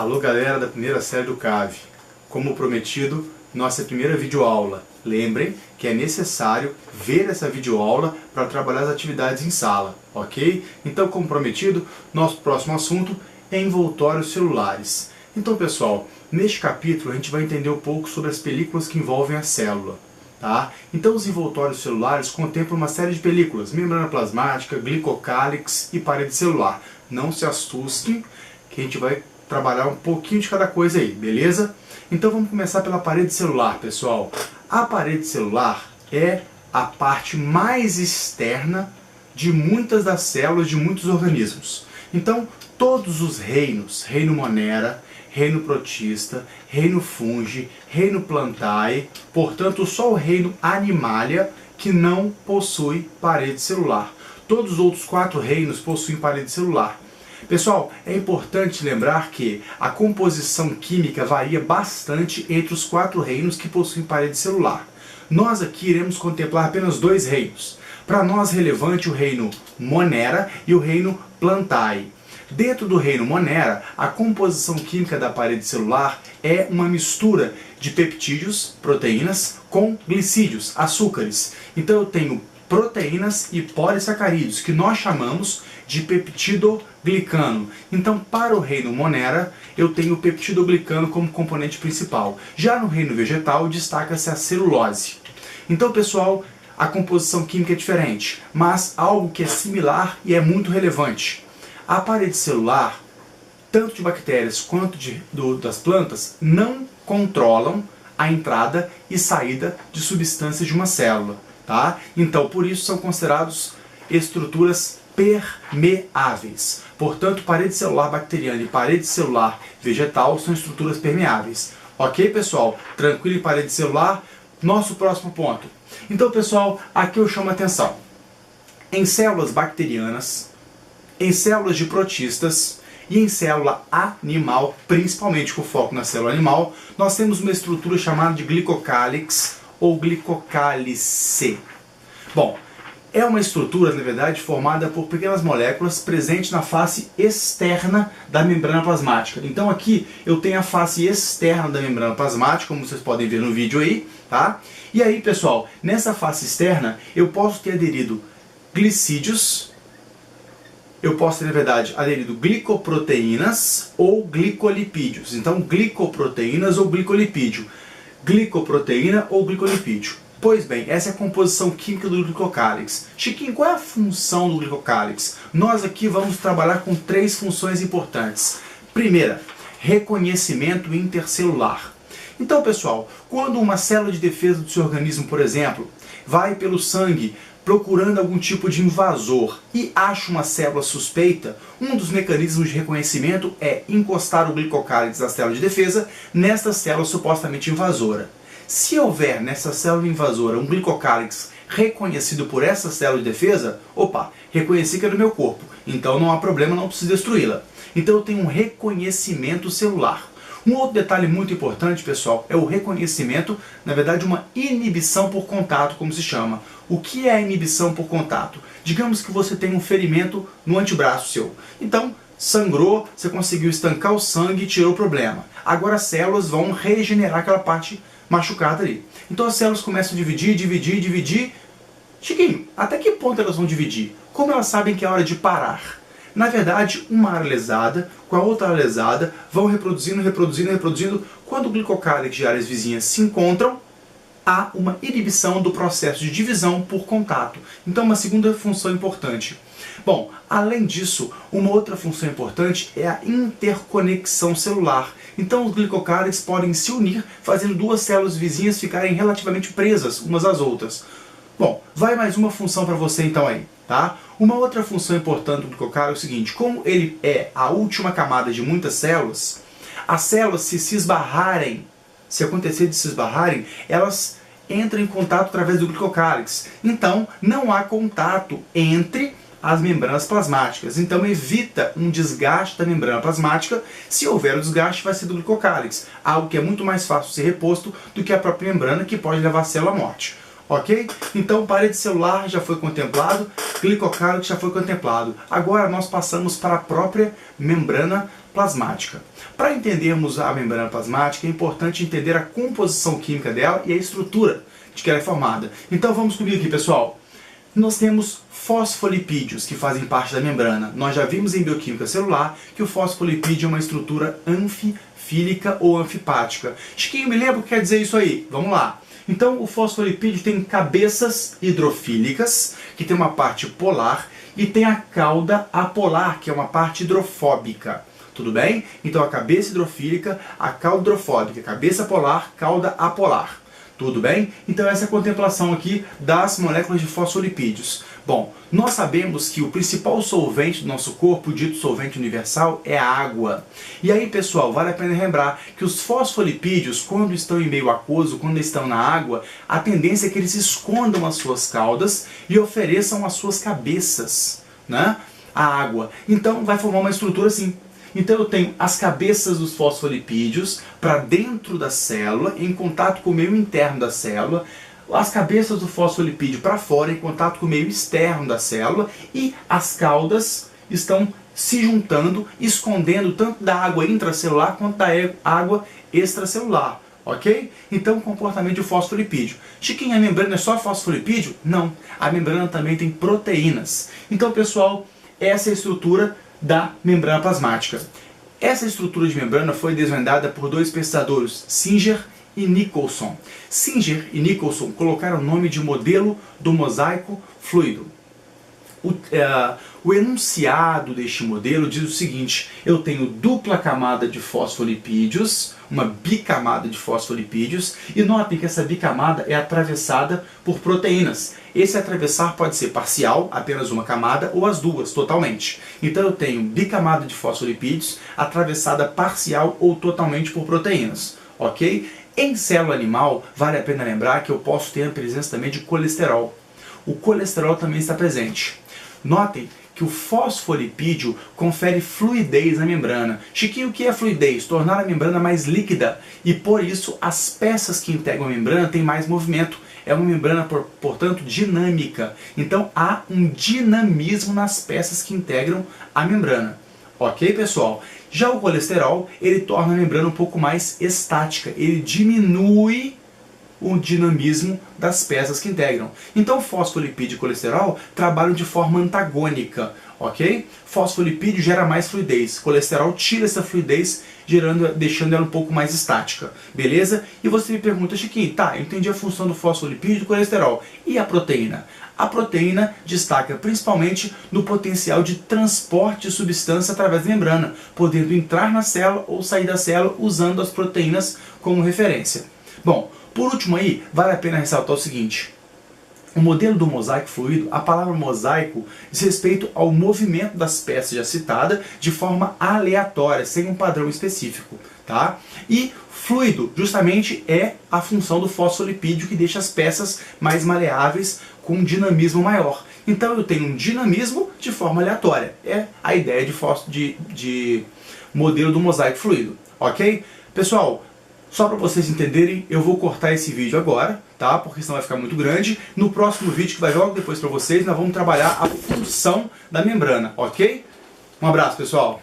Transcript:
Alô galera da primeira série do CAV. Como prometido, nossa primeira videoaula. Lembrem que é necessário ver essa videoaula para trabalhar as atividades em sala, ok? Então, como prometido, nosso próximo assunto é envoltórios celulares. Então pessoal, neste capítulo a gente vai entender um pouco sobre as películas que envolvem a célula. Tá? Então os envoltórios celulares contemplam uma série de películas: membrana plasmática, glicocálix e parede celular. Não se assustem que a gente vai trabalhar um pouquinho de cada coisa aí, beleza? Então vamos começar pela parede celular, pessoal. A parede celular é a parte mais externa de muitas das células de muitos organismos. Então todos os reinos, reino Monera, reino protista, reino fungi, reino plantae, portanto só o reino animalia que não possui parede celular. Todos os outros 4 reinos possuem parede celular. Pessoal, é importante lembrar que a composição química varia bastante entre os 4 reinos que possuem parede celular. Nós aqui iremos contemplar apenas 2 reinos. Para nós relevante o reino Monera e o reino Plantae. Dentro do reino Monera, a composição química da parede celular é uma mistura de peptídeos, proteínas, com glicídios, açúcares. Então eu tenho proteínas e polissacarídeos, que nós chamamos de peptidoglicano. Então, para o reino Monera, eu tenho o peptidoglicano como componente principal. Já no reino vegetal, destaca-se a celulose. Então, pessoal, a composição química é diferente, mas algo que é similar e é muito relevante. A parede celular, tanto de bactérias quanto das plantas, não controlam a entrada e saída de substâncias de uma célula. Tá? Então, por isso, são considerados estruturas permeáveis. Portanto, parede celular bacteriana e parede celular vegetal são estruturas permeáveis. Ok, pessoal? Tranquilo em parede celular? Nosso próximo ponto. Então, pessoal, aqui eu chamo a atenção. Em células bacterianas, em células de protistas e em célula animal, principalmente com foco na célula animal, nós temos uma estrutura chamada de glicocálix ou glicocálice. Bom, é uma estrutura, na verdade, formada por pequenas moléculas presentes na face externa da membrana plasmática. Então aqui eu tenho a face externa da membrana plasmática, como vocês podem ver no vídeo aí, tá? E aí, pessoal, nessa face externa eu posso ter aderido glicídios, eu posso ter, na verdade, aderido glicoproteínas ou glicolipídios. Então, glicoproteínas ou glicolipídio. Glicoproteína ou glicolipídio. Pois bem, essa é a composição química do glicocálix. Chiquinho, qual é a função do glicocálix? Nós aqui vamos trabalhar com 3 funções importantes. Primeira, reconhecimento intercelular. Então, pessoal, quando uma célula de defesa do seu organismo, por exemplo, vai pelo sangue procurando algum tipo de invasor e acha uma célula suspeita, um dos mecanismos de reconhecimento é encostar o glicocálix na célula de defesa nesta célula supostamente invasora. Se houver nessa célula invasora um glicocálix reconhecido por essa célula de defesa, opa, reconheci que é do meu corpo, então não há problema, não preciso destruí-la. Então eu tenho um reconhecimento celular. Um outro detalhe muito importante, pessoal, é o reconhecimento, na verdade uma inibição por contato, como se chama. O que é a inibição por contato? Digamos que você tem um ferimento no antebraço seu. Então, sangrou, você conseguiu estancar o sangue e tirou o problema. Agora as células vão regenerar aquela parte machucada ali. Então as células começam a dividir. Chiquinho, até que ponto elas vão dividir? Como elas sabem que é hora de parar? Na verdade, uma área lesada com a outra área lesada vão reproduzindo. Quando o glicocálix de áreas vizinhas se encontram, há uma inibição do processo de divisão por contato. Então, uma segunda função importante. Bom, além disso, uma outra função importante é a interconexão celular. Então, os glicocálix podem se unir, fazendo 2 células vizinhas ficarem relativamente presas umas às outras. Bom, vai mais uma função para você então aí, tá? Uma outra função importante do glicocálix é o seguinte: como ele é a última camada de muitas células, as células se esbarrarem, se acontecer de se esbarrarem, elas entram em contato através do glicocálix. Então, não há contato entre as membranas plasmáticas. Então, evita um desgaste da membrana plasmática. Se houver o desgaste, vai ser do glicocálix. Algo que é muito mais fácil de ser reposto do que a própria membrana, que pode levar a célula à morte. Ok? Então, parede celular já foi contemplado, glicocálico já foi contemplado. Agora nós passamos para a própria membrana plasmática. Para entendermos a membrana plasmática, é importante entender a composição química dela e a estrutura de que ela é formada. Então vamos comigo aqui, pessoal. Nós temos fosfolipídios que fazem parte da membrana. Nós já vimos em bioquímica celular que o fosfolipídio é uma estrutura anfifílica ou anfipática. Chiquinho, me lembra o que quer dizer isso aí? Vamos lá. Então o fosfolipídio tem cabeças hidrofílicas, que tem uma parte polar, e tem a cauda apolar, que é uma parte hidrofóbica. Tudo bem? Então a cabeça hidrofílica, a cauda hidrofóbica, cabeça polar, cauda apolar. Tudo bem? Então essa é a contemplação aqui das moléculas de fosfolipídios. Bom, nós sabemos que o principal solvente do nosso corpo, dito solvente universal, é a água. E aí, pessoal, vale a pena lembrar que os fosfolipídios, quando estão em meio aquoso, quando estão na água, a tendência é que eles escondam as suas caudas e ofereçam as suas cabeças, né, à água. Então vai formar uma estrutura assim. Então eu tenho as cabeças dos fosfolipídios para dentro da célula, em contato com o meio interno da célula, as cabeças do fosfolipídio para fora, em contato com o meio externo da célula, e as caudas estão se juntando, escondendo tanto da água intracelular quanto da água extracelular. Ok? Então, comportamento de fosfolipídio. Chiquinho, a membrana é só fosfolipídio? Não. A membrana também tem proteínas. Então, pessoal, essa é a estrutura da membrana plasmática. Essa estrutura de membrana foi desvendada por dois pesquisadores, Singer e Nicholson. Singer e Nicholson colocaram o nome de modelo do mosaico fluido. O enunciado deste modelo diz o seguinte: eu tenho dupla camada de fosfolipídios, uma bicamada de fosfolipídios, e notem que essa bicamada é atravessada por proteínas. Esse atravessar pode ser parcial, apenas uma camada, ou as duas, totalmente. Então eu tenho bicamada de fosfolipídios atravessada parcial ou totalmente por proteínas. Ok? Em célula animal, vale a pena lembrar que eu posso ter a presença também de colesterol. O colesterol também está presente. Notem que o fosfolipídio confere fluidez à membrana. Chiquinho, o que é fluidez? Tornar a membrana mais líquida, e por isso as peças que integram a membrana têm mais movimento. É uma membrana, portanto, dinâmica. Então há um dinamismo nas peças que integram a membrana. Ok, pessoal? Já o colesterol, ele torna a membrana um pouco mais estática. Ele diminui o dinamismo das peças que integram. Então fosfolipídio e colesterol trabalham de forma antagônica, ok? Fosfolipídio gera mais fluidez, colesterol tira essa fluidez, deixando ela um pouco mais estática, beleza? E você me pergunta, Chiquinho, tá, eu entendi a função do fosfolipídio e do colesterol, e a proteína? A proteína destaca principalmente no potencial de transporte de substância através da membrana, podendo entrar na célula ou sair da célula usando as proteínas como referência. Bom, por último aí, vale a pena ressaltar o seguinte: o modelo do mosaico fluido, a palavra mosaico diz respeito ao movimento das peças já citada de forma aleatória, sem um padrão específico, tá? E fluido, justamente, é a função do fosfolipídio que deixa as peças mais maleáveis com um dinamismo maior. Então eu tenho um dinamismo de forma aleatória. É a ideia de modelo do mosaico fluido, ok? Pessoal, só para vocês entenderem, eu vou cortar esse vídeo agora, tá? Porque senão vai ficar muito grande. No próximo vídeo, que vai logo depois para vocês, nós vamos trabalhar a função da membrana, ok? Um abraço, pessoal!